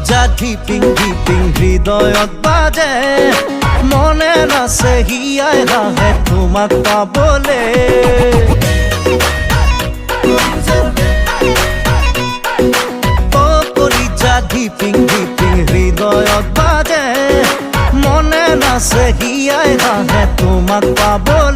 যা ধিপিং ধিপিং হৃদয়ত বাজে মনে নাছে হিয়াই হাহে তোমাক পাবলে যা ধিপিং ধিপিং হৃদয়ত বাজে মনে নাছে হিয়াই হাহে তোমাক পাবলে